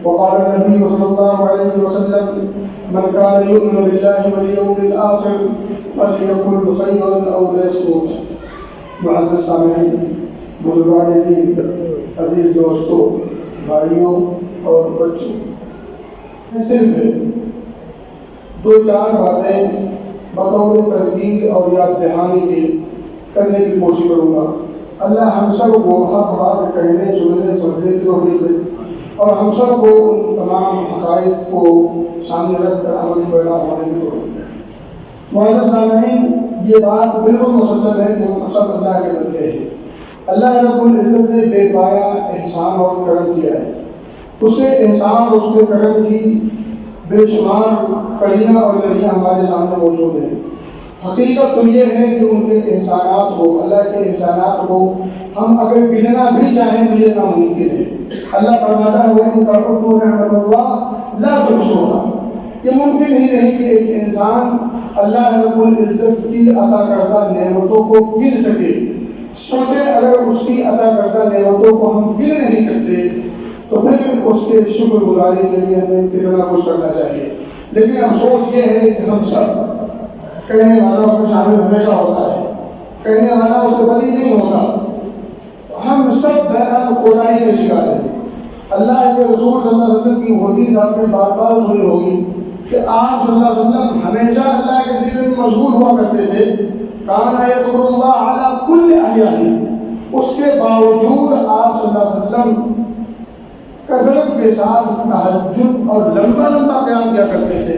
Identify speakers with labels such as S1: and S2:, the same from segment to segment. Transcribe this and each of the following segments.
S1: وقال النبي صلى الله عليه وسلم من كان يؤمن بالله واليوم الآخر فليقل خيرا أو ليصمت. معزز سامعین، بزرگان دین، عزیز دوستوں، بھائیوں اور بچوں، صرف 2-4 باتیں بطور تذکیر اور یاد دہانی کے کرنے کی کوشش کروں گا۔ اللہ ہم سب کو حق بات کہنے، سننے، سمجھنے کی توفیق دے اور ہم سب کو ان تمام حقائق کو سامنے رکھ کر عمل پیرا ہونے کی توفیق دے۔ معزز سامعین، یہ بات بالکل مسلم ہے کہ ہم سب اللہ کے بندے ہیں۔ اللہ رب العزت نے بے پایا احسان اور کرم کیا ہے۔ اس کے احسان اور اس کے کرم کی بے شمار کڑیاں اور لڑیاں ہمارے سامنے موجود ہیں۔ حقیقت تو یہ ہے کہ ان کے احسانات کو، اللہ کے احسانات کو ہم اگر گننا بھی چاہیں تو یہ ناممکن ہے۔ اللہ فرماتا ہے وَإِن تَعُدُّوا نِعْمَتَ اللَّهِ لَا تُحْصُوهَا۔ یہ ممکن ہی نہیں کہ ایک انسان اللہ رب العزت کی عطا کردہ نعمتوں کو گن سکے۔ سوچیں اگر اس کی عطا کردہ نعمتوں کو ہم گن نہیں سکتے تو پھر اس کے شکر گزاری کے لیے ہمیں کتنا کچھ کرنا چاہیے۔ لیکن افسوس یہ ہے کہ ہم سب، کہنے والا اس میں شامل ہمیشہ ہوتا ہے، کہنے والا اس سے بری نہیں ہوتا، ہم سب بہرحال کوتاہی کے شکار ہیں۔ اللہ کے رسول صلی اللہ علیہ وسلم کی حدیث آپ نے بار بار سنی ہوگی کہ آپ صلی اللہ علیہ وسلم ہمیشہ اللہ کے ذکر میں مشغول ہوا کرتے تھے۔ کان یذکر اللہ علی کل احیانہ، اس کے باوجود آپ صلی اللہ علیہ وسلم کثرت کے ساتھ تہجد اور لمبا لمبا قیام کیا کرتے تھے۔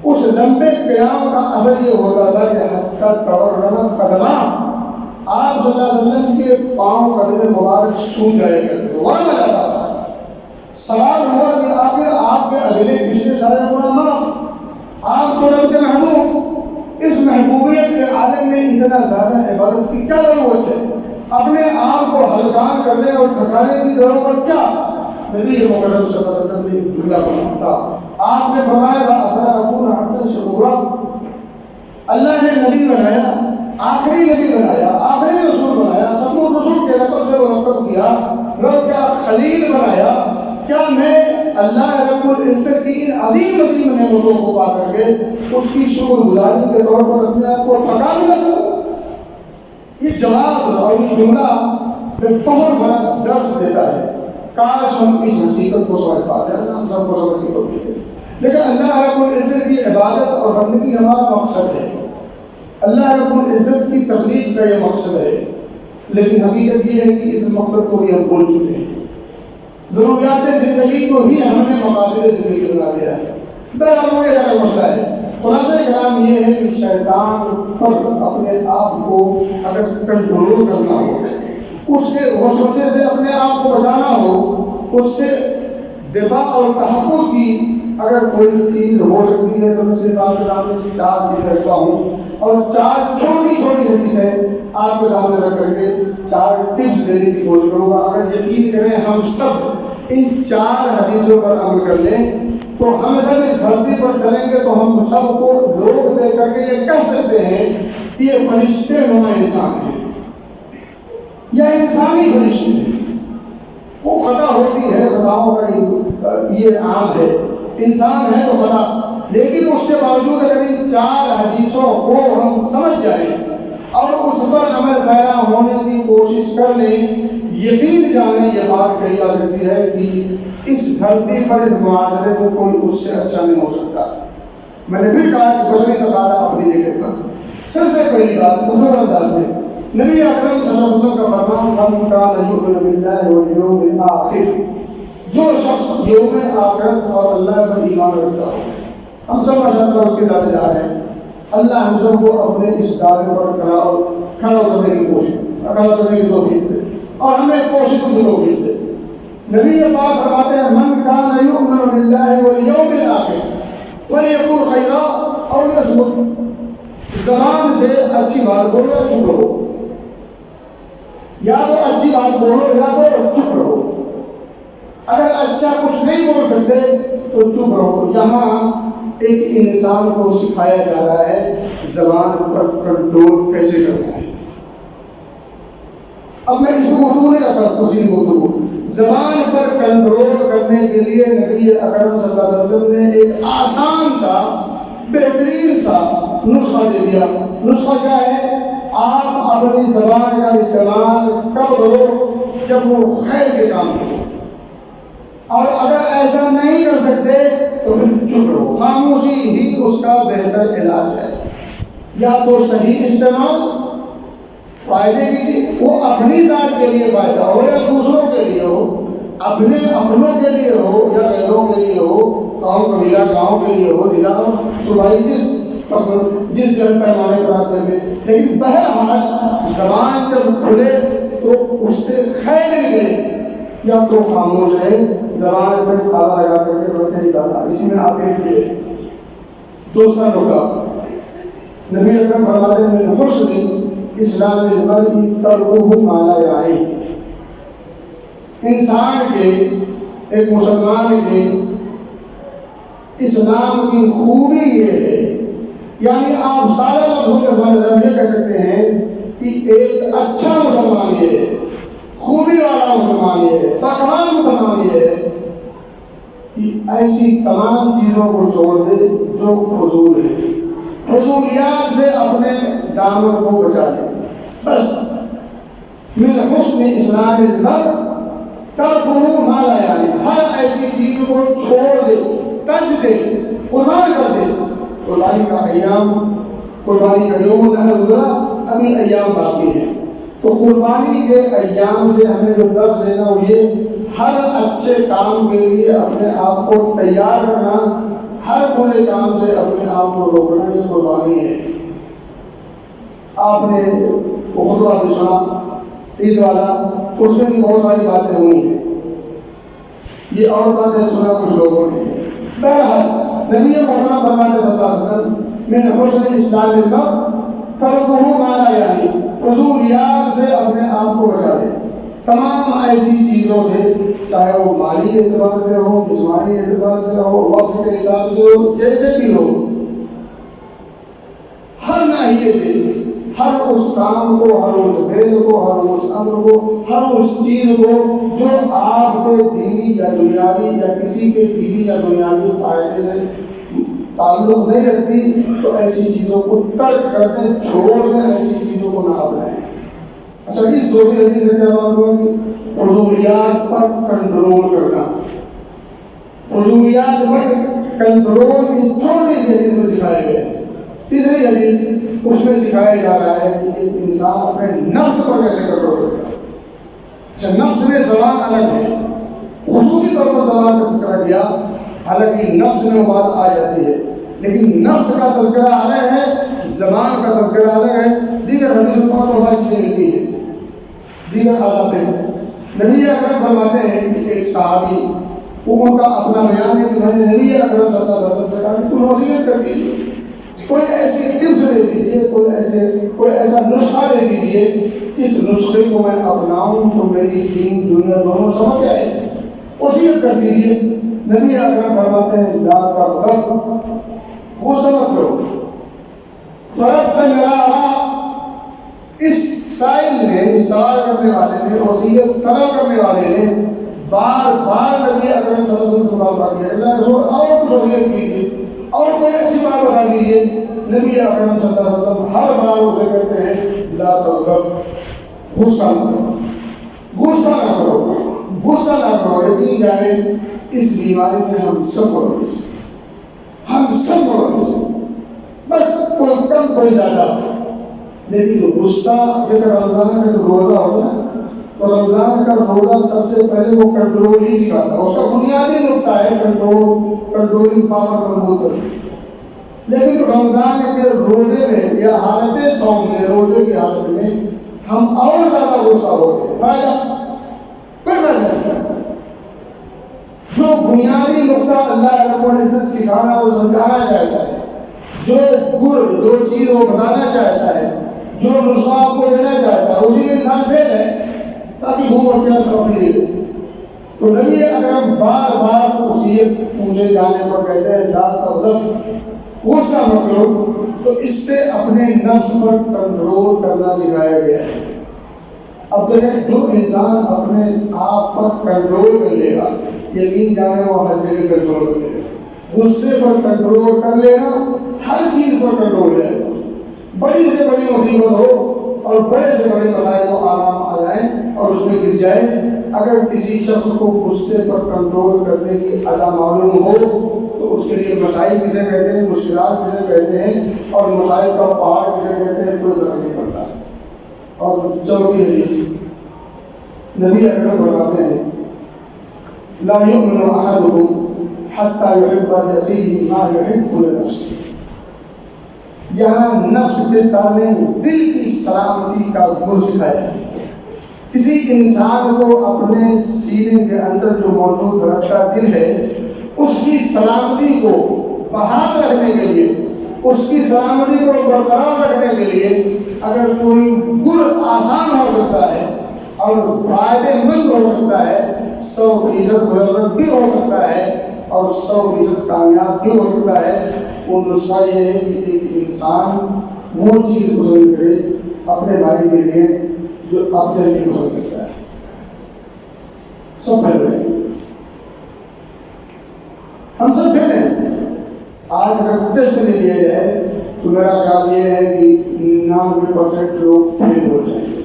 S1: اس لمبے قیام کا اثر یہ ہوتا تھا کہ حتی تورمت قدمہ، آپ صلی اللہ علیہ وسلم کے پاؤں قدم مبارک سوکھ جایا کرتے تھے، ورم جاتا تھا۔ سوال ہوا کہ آخر آپ کے اگلے پچھلے سارے گناہ معاف، آپ تو رب کے محبوب، اس محبوبیت کے عالم میں اتنا زیادہ عبادت کی کیا ضرورت ہے؟ اپنے آپ کو ہلکان کرنے اور تھکانے کی ضرورت کیا؟ نبی مکرم صلی اللہ علیہ وسلم نے ایک جملہ فرمایا تھا، آپ نے فرمایا تھا افلا اکون عبدا شکورا۔ اللہ نے نبی بنایا، آخری نبی بنایا، آخری رسول بنایا، ختم الرسول کے لقب سے مرتب کیا، رب کا خلیل بنایا، کیا میں اللہ رب العزت کی ان عظیم عظیم نعمتوں کو پا کر کے اس کی شکر گزاری کے طور پر اپنے آپ کو تھکا بھی نہ سکوں؟ یہ جواب اور یہ جملہ بہت بڑا درس دیتا ہے۔ کاش ہم اس حقیقت کو سمجھ پاتے ہیں، ہم سب کو سمجھنے کو دیتے ہیں۔ لیکن اللہ رب العزت کی عبادت اور بندگی ہمارا مقصد ہے، اللہ رب العزت کی تخلیق کا یہ مقصد ہے، لیکن حقیقت یہ ہے کہ اس مقصد کو بھی ہم بھول چکے ہیں۔ ضروریات زندگی کو ہی ہم نے مقاصد زندگی بنا دیا ہے۔ بہرحال وہ یہ مسئلہ ہے۔ خلاصہ کلام یہ ہے کہ شیطان پر اپنے آپ کو اگر کنٹرول کرنا ہو، اس کے وسوسے سے اپنے آپ کو بچانا ہو، اس سے دفاع اور تحفظ کی اگر کوئی چیز ہو سکتی ہے تو میں صرف آپ کے سامنے 4 چیزیں رکھتا ہوں، اور 4 چھوٹی چھوٹی حدیثیں آپ کے سامنے رکھ کر کے 4 ٹپس دینے کی کوشش کروں گا۔ اگر یقین کریں ہم سب ان 4 حدیثوں پر عمل کر لیں تو ہم سب اس دھرتی پر چلیں گے تو ہم سب کو لوگ دیکھ کر کے یہ کہہ سکتے ہیں کہ یہ فرشتے نما انسان ہیں یا انسانی فرشتے ہیں۔ وہ خطا ہوتی ہے، خطاؤں کا یہ عام ہے، انسان ہے تو خطا، لیکن اس کے باوجود اگر ان 4 حدیثوں کو ہم سمجھ جائیں اور اس پر عمل پیرا ہونے کی کوشش کر لیں، یقین جانیں یہ بات کہی جا سکتی ہے کہ اس دھرتی پر اس معاشرے میں کوئی اس سے اچھا نہیں ہو سکتا۔ میں نے بھی کہا کہ بشری تقاضا اپنی جگہ پر۔ سب سے پہلی بات مختصر انداز میں نبی اکرم صلی اللہ علیہ وسلم کا فرمان من کان یؤمن باللہ والیوم الآخر، جو شخص یوم آخرت اور اللہ پر ایمان رکھتا ہو، ہم سب ماشاءاللہ اس کے دعوے دار ہیں، اللہ ہم سب کو اپنے اس دعوے پر کھڑا کرنے کی توفیق دے اور ہمیں کوشش کی توفیق دے۔ نبی پاک فرماتے ہیں من کان یؤمن باللہ والیوم الآخر فلیقل خیرا او لیصمت، زبان سے اچھی بات بولو یا چپ رہو، یا تو اچھی بات بولو یا تو چپ رہو۔ اگر اچھا کچھ نہیں بول سکتے تو چپ رہو۔ یہاں ایک انسان کو سکھایا جا رہا ہے زبان پر کنٹرول کیسے کرنا ہے۔ اب میں اس کو گفتگو نہیں کرتا، تفصیلی گفتگو. زبان پر کنٹرول کرنے کے لیے نبی اکرم صلی اللہ علیہ وسلم نے ایک آسان سا بہترین سا نسخہ دے دیا. نسخہ کیا ہے؟ آپ اپنی زبان کا استعمال کب کرو؟ جب وہ خیر کے کام کرو، اور اگر ایسا نہیں کر سکتے تو پھر چپ رہو. خاموشی ہی اس کا بہتر علاج ہے. یا تو صحیح استعمال فائدے کی، وہ اپنی ذات کے لیے فائدہ ہو یا دوسروں کے لیے ہو، اپنوں کے لیے ہو یا غیروں کے لیے ہو، قوم قبیلہ گاؤں کے لیے ہو، ضلع صوبائی جس جن پیمانے پر آتے ہوئے. لیکن بہرحال زبان جب کھلے تو اس سے خیر نکلے. یا تو خاموش رہے، زبان پر تالا لگا کر کے روٹے نہیں ڈالا. اسی میں آپ دیکھ لیے. دوسرا نکتہ، نبی اکرم فرماتے ہیں من حسن اسلام المرء ترکہ ما لا یعنیہ. انسان کے، ایک مسلمان کے اسلام کی خوبی یہ ہے، یعنی آپ سارے لفظوں کے سامنے یہ کہہ سکتے ہیں کہ ایک اچھا مسلمان یہ ہے، خوبی والا مسلمان یہ ہے، پاکوان مسلمان یہ ہے کہ ایسی تمام چیزوں کو چھوڑ دے جو فضول ہے، فضولیات سے اپنے دامن کو بچا لے. بس من حسن اسلام المرء ترکہ ما لا یعنیہ. ہر ایسی چیز کو چھوڑ دے، تج دے، قربان کر دے. قربانی کا ایام، قربانی کا یوم النحر گزرا، ابھی ایام باقی ہیں. تو قربانی کے ایام سے ہمیں جو درس لینا وہ یہ، ہر اچھے کام کے لیے اپنے آپ کو تیار کرنا، ہر برے کام سے اپنے آپ کو روکنا، یہ قربانی ہے. آپ نے وہ خطبہ بھی سنا عید والا، اس میں بھی بہت ساری باتیں ہوئی ہیں. یہ اور باتیں سنا کچھ لوگوں نے. بہرحال نبی محترم فرماتے صلی اللہ علیہ وسلم من حسن اسلام المرء ترکہ ما لا یعنیہ. فضولیات سے اپنے آپ کو بچا لے، تمام ایسی چیزوں سے، چاہے وہ مالی اعتبار سے ہو، جسمانی اعتبار سے ہو، وقت کے حساب سے ہو، جیسے بھی ہو، ہر ناحیے سے، ہر اس کام کو، ہر اس فعل کو، ہر اس امر کو، ہر اس چیز کو جو آپ کے دینی یا دنیاوی یا کسی کے دینی یا دنیاوی فائدے سے تعلق نہیں رکھتی، تو ایسی چیزوں کو ترک کر دیں، چھوڑ دیں، ایسی چیزوں کو نہ اپنائیں. اچھا، اس دوسری حدیث سے کیا بات ہوگی؟ فضولیات پر کنٹرول کرنا. فضولیات پر کنٹرول اس چھوٹی سی حدیث میں سکھایا گیا ہے. تیسری حدیث اس میں سکھایا جا رہا ہے کہ ایک انسان اپنے نفس پر کیسے کنٹرول کرے. اچھا، نفس میں زبان الگ ہے، خصوصی طور پر زبان کا تذکرہ کیا، حالانکہ نفس میں بات آ جاتی ہے، لیکن نفس کا تذکرہ الگ ہے، زبان کا تذکرہ الگ ہے. دیگر حدیثوں میں بہت ساری چیزیں ملتی ہیں، دیگر آداب ہیں. نبی اکرم فرماتے ہیں کہ ایک صحابی، وہ ان کا اپنا بیان ہے کہ میں نے نبی اکرم صلی اللہ علیہ وسلم سے کہا کہ کچھ وصیت کر دیجیے، کوئی ایسی ٹپس دے دیجیے، کوئی ایسا نسخہ دے دیجیے جس نسخے کو میں اپناؤں تو میری دین دنیا دونوں سمجھ جائے. وصیت کر دیجیے. نبی اکرم فرماتے ہیں لا تغضب، غصہ مت کرو. فرد میرا، اس سائل نے، اس سوال کرنے والے نے، وصیت طلب کرنے والے نے بار بار نبی اکرم صلی اللہ علیہ وسلم سے بات کیا، اللہ رسول اور کچھ وصیت کیجیے، اور کوئی اچھی بات بتا دیجیے. نبی اکرم صلی اللہ علیہ وسلم ہر بار اسے کہتے ہیں لا تغضب، غصہ نہ کرو، غصہ نہ کرو، غصہ نہ کرو. یقین جانے اس بیماری میں ہم سب کو رہے، ہم سب کو رہے، بس کوئی کم کوئی زیادہ. لیکن غصہ جیسے رمضان کا جو روزہ ہوتا ہے، تو رمضان کا روزہ سب سے پہلے وہ کنٹرول ہی سکھاتا ہے. اس کا بنیادی نقطہ ہے کنٹرولنگ پاور مضبوط کرنا. لیکن رمضان کے روزے میں یا حالت صوم میں، روزے کی حالت میں ہم اور زیادہ غصہ ہوتے ہیں. فائدہ کوئی فائدہ نہیں. جو بنیادی نقطہ اللہ رب العزت سکھانا اور سمجھانا چاہتا ہے، جو گر، جو چیز وہ بتانا چاہتا ہے، جو نسخہ آپ کو دینا چاہتا ہے، اسی میں انسان فیل ہے تاکہ وہ اپنا سبب نہیں لے. تو نبی اکرم بار بار وصیت پوچھے جانے پر کہتے ہیں لا تغضب، غصہ مت کرو. تو اس سے اپنے نفس پر کنٹرول کرنا سکھایا گیا ہے. اب دیکھیں جو انسان اپنے آپ پر کنٹرول کر لے گا، یقین جانے وہ ہر جگہ کنٹرول کر لے گا، غصے پر کنٹرول کر لے گا، ہر چیز پر کنٹرول رہے گا. بڑی سے بڑی مصیبت ہو اور بڑے سے بڑے مسائل کو آرام آ جائیں اور اس میں گر جائے، اگر کسی شخص کو غصے پر کنٹرول کرنے کی ادا معلوم ہو تو اس کے لیے مسائل کسے کہتے ہیں، مشکلات کسے کہتے ہیں اور مسائل کا پہاڑ کسے کہتے ہیں، کوئی فرق نہیں پڑتا. اور چوتھی حدیث نبی اکرم فرماتے ہیں لا یؤمن احدکم حتی یحب لأخیہ ما یحب لنفسہ. یہاں نفس کے سامنے دل کی سلامتی کا گر سکھایا ہے. کسی انسان کو اپنے سینے کے اندر جو موجود رکھتا دل ہے، اس کی سلامتی کو بحال رکھنے کے لیے، اس کی سلامتی کو برقرار رکھنے کے لیے اگر کوئی گر آسان ہو سکتا ہے اور فائدے مند ہو سکتا ہے، 100% مجرب بھی ہو سکتا ہے اور 100% کامیاب بھی ہو سکتا ہے، وہ نسخہ یہ ہے کہ ایک انسان وہ چیز پسند کرے اپنے بھائی کے لیے جو اپنے لیے پسند کرتا ہے. سب پھیل رہے ہیں، ہم سب پھیلے ہیں. آج اگر ٹیسٹ لے لیا جائے تو میرا خیال یہ ہے کہ 99% لوگ فیل ہو جائیں گے.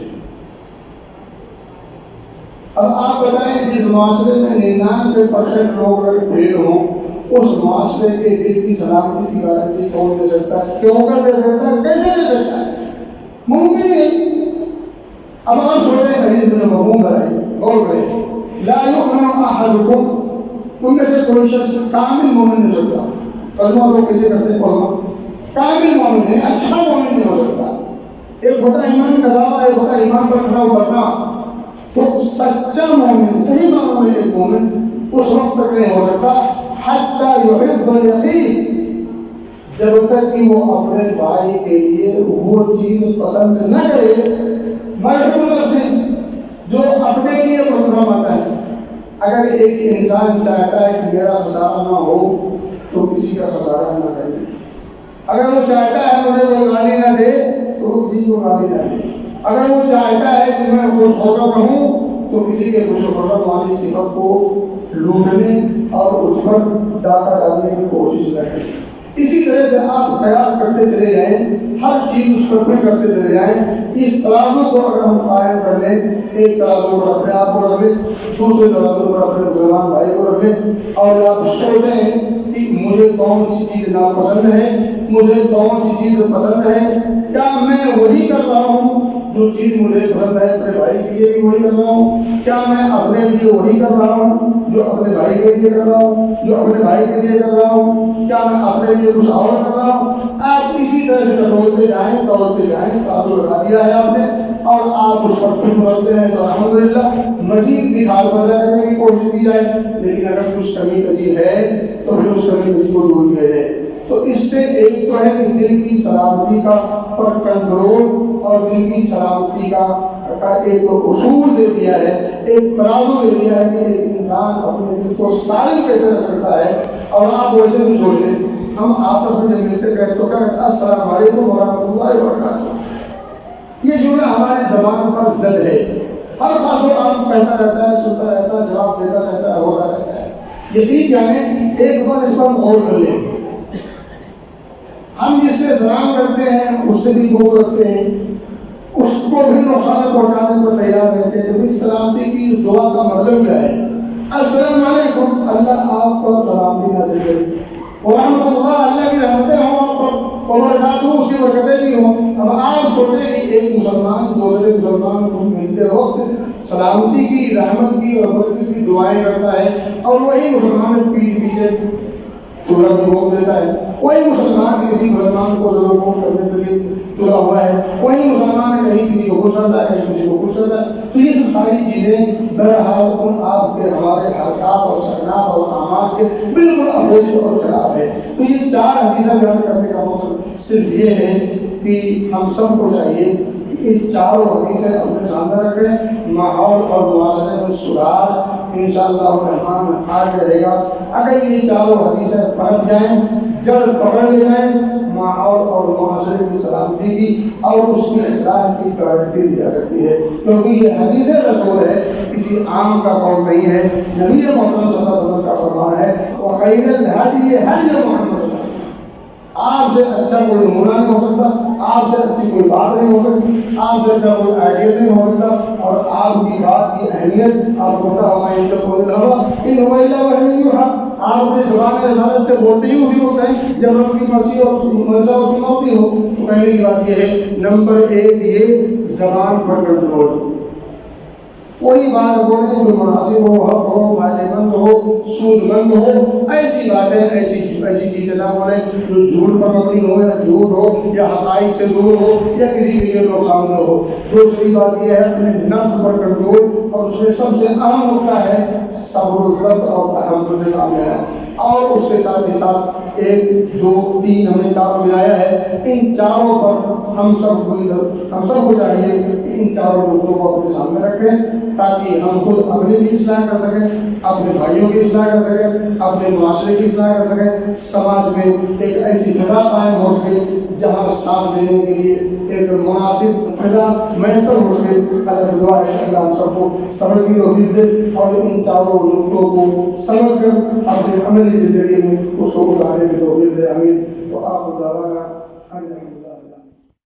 S1: اب آپ بتائیں جس معاشرے میں 99% لوگ اگر فیل ہوں، اس معاشرے کے دل کی سلامتی کی گارنٹی کون دے سکتا ہے؟ کیوں کر دے سکتا ہے؟ کیسے دے سکتا ہے؟ ممکن نہیں. اب آپ سوچیں صحیح میں مفہوم بنائیں، غور کریں. لا یؤمن احدکم، ان میں سے کوئی شخص کامل مومن نہیں ہو سکتا. کلمہ لوگ کیسے کرتے ہیں؟ کامل مومن نہیں، اچھا مومن نہیں ہو سکتا. ایک ہوتا ہے ایمان کا دعویٰ، ایک ہوتا ہے ایمان پر کھڑا اترنا. تو سچا مومن، صحیح معنوں میں ایک مومن اس وقت تک نہیں ہو سکتا حتی یحب لأخیہ، جب تک کہ وہ اپنے بھائی کے لیے وہ چیز پسند نہ کرے ما یحب لنفسہ، جو اپنے لیے پسند فرماتا ہے. اگر ایک انسان چاہتا ہے کہ میرا خسارہ نہ ہو تو کسی کا خسارہ نہ کرے. اگر وہ چاہتا ہے مجھے کوئی گالی نہ دے تو وہ کسی کو گالی نہ دے. اگر وہ چاہتا ہے کہ میں خوش خرم رہوں تو کسی کے خوش خرم والی صفت کو لوٹنے اور اس پر ڈاکہ ڈالنے کی کوشش نہ کریں. اسی طرح سے آپ قیاس کرتے چلے جائیں، ہر چیز اس پر پھر کرتے چلے جائیں. اس ترازو کو اگر ہم قائم کر لیں، ایک ترازو پر اپنے آپ کو رکھ لیں، دوسرے ترازو پر اپنے مسلمان بھائی کو رکھ لیں، اور آپ سوچیں کہ مجھے کون سی چیز ناپسند ہے، مجھے کون سی چیز پسند ہے. کیا میں وہی کر رہا ہوں جو چیز مجھے پسند ہے اپنے بھائی کے لیے بھی وہی کر رہا ہوں؟ کیا میں اپنے لیے وہی کر رہا ہوں جو اپنے بھائی کے لیے کر رہا ہوں، جو اپنے بھائی کے لیے کر رہا ہوں؟ کیا میں اپنے لیے کچھ اور کر رہا ہوں؟ آپ اسی طرح سے ٹٹولتے جائیں، توڑتے جائیں. ترازو لگا دیا ہے آپ نے اور آپ اس پر پھر بولتے ہیں تو الحمدللہ مزید نکھار پیدا کرنے کی کوشش کی جائے. لیکن اگر کچھ کمی کجی ہے تو پھر اس کمی کجی کو دور کیا جائے. تو اس سے ایک تو ہے کہ دل کی سلامتی کا پر کنٹرول اور دل کی سلامتی کا ایک اصول دے دیا ہے، ایک ترازو دے دیا ہے کہ ایک انسان اپنے دل کو سالم کیسے رکھ سکتا ہے. اور آپ ویسے بھی سوچ لیں، ہم آپس میں جب ملتے گئے تو کہتے ہیں السلام علیکم ورحمۃ اللہ وبرکاتہ. یہ جملہ ہماری زبان پر زد ہے، ہر خاص و عام کہتا رہتا ہے، سنتا رہتا ہے، جواب دیتا رہتا ہے، ہوتا رہتا ہے. یقین جانیں ایک بار اس پر غور کر لیں. ہم جس سے سلام کرتے ہیں اس سے بھی غور رکھتے ہیں، اس کو بھی نقصان پہنچانے پر تیار رہتے ہیں. تو سلامتی کی دعا کا مطلب کیا ہے؟ السلام علیکم، اللہ آپ پر سلامتی نازل کرے، ورحمۃ اللہ، اللہ کی رحمتیں ہوں آپ پر، وبرکاتہ، اس کی برکتیں بھی ہوں. اب آپ سوچیں کہ ایک مسلمان دوسرے مسلمان کو ملتے وقت سلامتی کی، رحمت کی اور برکت کی دعائیں کرتا ہے، اور وہی مسلمان پیٹھ پیچھے چورا بھی گھوم دیتا ہے. وہی مسلمان کسی مسلمان کو ضرور گھوم کرنے کے لیے تلا ہوا ہے، وہی مسلمان کہیں کسی کو خوش کرتا ہے، کہیں کسی کو خوش کرتا ہے. تو یہ سب ساری چیزیں بہرحال ان آپ کے ہمارے حرکات اور سکنات اور اعمال کے بالکل اپوزٹ اور خلاف ہے. تو یہ چار حدیثیں بیان کرنے کا مقصد صرف یہ ہے کہ ہم سب کو چاہیے کہ یہ چاروں حدیثیں اپنے سامنے رکھیں. ماحول اور معاشرے میں سدھار انشاءاللہ الرحمن آ جائے گا. اگر یہ چاروں حدیثیں پلٹ جائیں، جڑ پکڑ لے جائیں، ماحول اور معاشرے کی سلامتی کی اور اس کی اصلاح کی پرائرٹی دی جا سکتی ہے، کیونکہ یہ حدیث رسول ہے، کسی عام کا قول نہیں ہے۔ نبی محترم صلی اللہ علیہ وسلم کا فرمان ہے وخیر الہدی ہدی محمد صلی اللہ علیہ وسلم، آپ سے اچھا کوئی نمونہ نہیں ہو سکتا، آپ سے اچھی کوئی بات نہیں ہو سکتی، آپ سے اچھا کوئی آئیڈیا نہیں ہو سکتا، اور آپ کی بات کی اہمیت آپ کو پتہ ہمارے آپ اپنی زبان رسالت سے بولتے ہی اسی وقت ہیں جب رب کی مرضی اور منشا اس کی مرضی ہو۔ تو پہلے کی بات یہ ہے، نمبر ایک یہ زبان پر کنٹرول، کوئی بات بولنے جو مناسب ہو، حق ہو، فائدہ مند ہو، سود مند ہو، ایسی باتیں ایسی چیزیں نہ بولیں جو جھوٹ پر مبنی ہو یا جھوٹ ہو یا حقائق سے دور ہو یا کسی کے لیے نقصان دہ ہو۔ دوسری بات یہ ہے اپنے نفس پر کنٹرول، اور اس میں سب سے اہم نقطہ ہے صبر و ضبط اور تحمل سے کام لینا، اور اس کے ساتھ ہی ساتھ 1 2 3 ہم نے 4 ملایا ہے، ان چاروں پر ہم سب کو چاہیے کہ ان چاروں نقطوں کو اپنے سامنے رکھیں تاکہ ہم خود اپنی بھی اصلاح کر سکیں، اپنے بھائیوں کی اصلاح کر سکیں، اپنے معاشرے کی اصلاح کر سکیں، سماج میں ایک ایسی فضا قائم ہو سکے جہاں سانس لینے کے لیے ایک مناسب فضا میسر ہو سکے۔ اللہ سے دعا ہے کہ اللہ ہم سب کو سمجھ کی توفیق دے اور ان چاروں نقطوں کو سمجھ کر اپنی عملی زندگی میں اس کو اتارنے کی توفیق دے۔ آمین۔ وآخر دعوانا